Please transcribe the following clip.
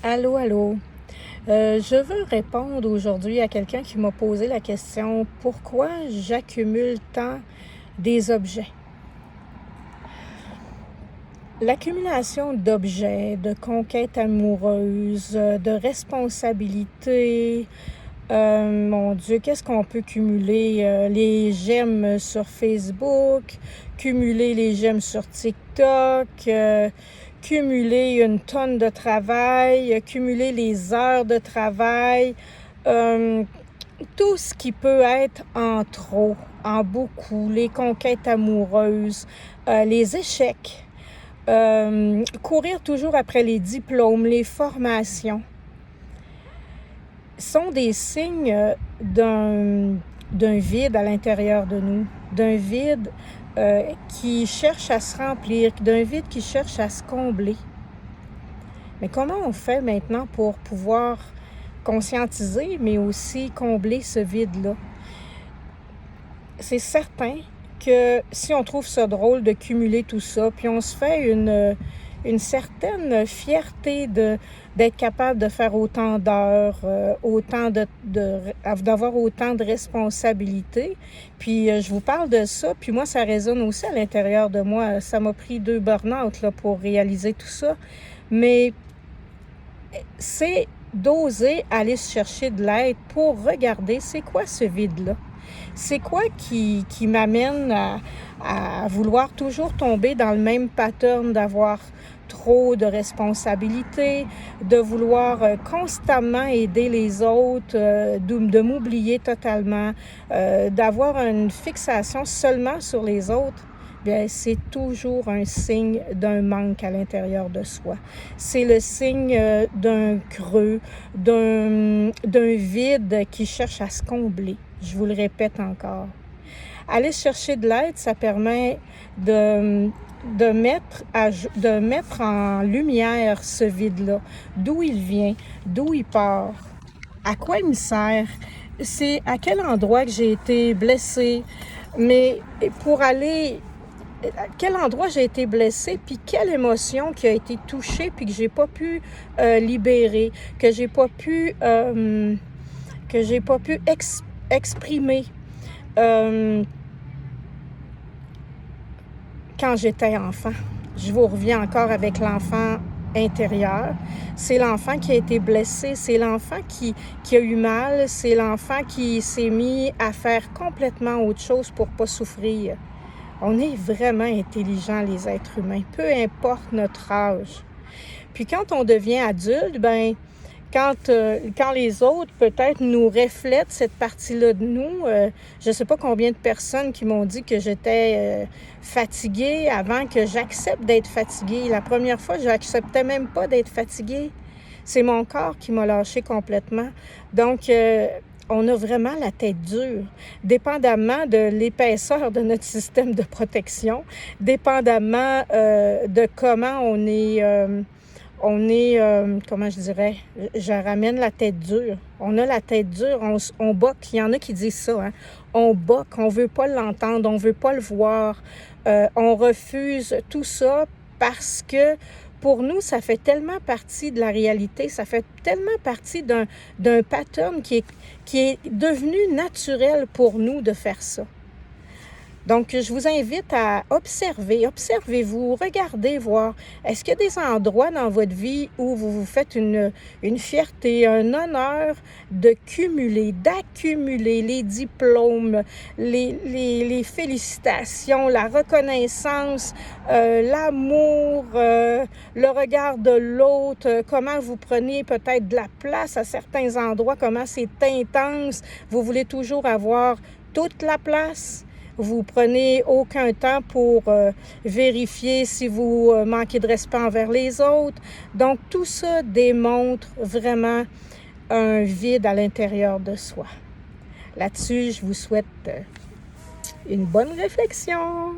Allô, allô. Je veux répondre aujourd'hui à quelqu'un qui m'a posé la question pourquoi j'accumule tant des objets? L'accumulation d'objets, de conquêtes amoureuses, de responsabilités, mon Dieu, qu'est-ce qu'on peut cumuler? Les j'aime sur Facebook, cumuler les j'aime sur TikTok, cumuler une tonne de travail, cumuler les heures de travail, euh, tout ce qui peut être en trop, en beaucoup, les conquêtes amoureuses, les échecs, courir toujours après les diplômes, les formations sont des signes d'un vide à l'intérieur de nous, d'un vide qui cherche à se remplir, d'un vide qui cherche à se combler. Mais comment on fait maintenant pour pouvoir conscientiser, mais aussi combler ce vide-là? C'est certain que si on trouve ça drôle de cumuler tout ça, puis on se fait une certaine fierté d'être capable de faire autant d'heures, d'avoir autant de responsabilités. Puis je vous parle de ça, puis moi, ça résonne aussi à l'intérieur de moi. Ça m'a pris 2 burn-out là, pour réaliser tout ça. Mais c'est d'oser aller chercher de l'aide pour regarder c'est quoi ce vide-là. C'est quoi qui m'amène à vouloir toujours tomber dans le même pattern d'avoir trop de responsabilités, de vouloir constamment aider les autres, de m'oublier totalement, d'avoir une fixation seulement sur les autres? Bien, c'est toujours un signe d'un manque à l'intérieur de soi. C'est le signe d'un creux, d'un vide qui cherche à se combler. Je vous le répète encore. Aller chercher de l'aide, ça permet de mettre en lumière ce vide-là. D'où il vient, d'où il part, à quoi il me sert, c'est à quel endroit que j'ai été blessée, mais pour aller à quel endroit j'ai été blessée, puis quelle émotion qui a été touchée, puis que j'ai pas pu libérer, que j'ai pas pu exprimer quand j'étais enfant. Je vous reviens encore avec l'enfant intérieur. C'est l'enfant qui a été blessé, c'est l'enfant qui a eu mal, c'est l'enfant qui s'est mis à faire complètement autre chose pour pas souffrir. On est vraiment intelligents, les êtres humains, peu importe notre âge. Puis quand on devient adulte, ben quand les autres peut-être nous reflètent cette partie-là de nous, je ne sais pas combien de personnes qui m'ont dit que j'étais fatiguée avant que j'accepte d'être fatiguée. La première fois, je n'acceptais même pas d'être fatiguée. C'est mon corps qui m'a lâché complètement. Donc, on a vraiment la tête dure, dépendamment de l'épaisseur de notre système de protection, dépendamment de comment comment je dirais, je ramène la tête dure. On a la tête dure, on boque. Il y en a qui disent ça, hein? On boque, on veut pas l'entendre, on veut pas le voir. On refuse tout ça parce que pour nous, ça fait tellement partie de la réalité, ça fait tellement partie d'un pattern qui est devenu naturel pour nous de faire ça. Donc, je vous invite à observer, observez-vous, regardez, voir, est-ce qu'il y a des endroits dans votre vie où vous vous faites une fierté, un honneur de cumuler, d'accumuler les diplômes, les félicitations, la reconnaissance, l'amour, le regard de l'autre, comment vous prenez peut-être de la place à certains endroits, comment c'est intense, vous voulez toujours avoir toute la place. Vous prenez aucun temps pour vérifier si vous manquez de respect envers les autres. Donc, tout ça démontre vraiment un vide à l'intérieur de soi. Là-dessus, je vous souhaite une bonne réflexion.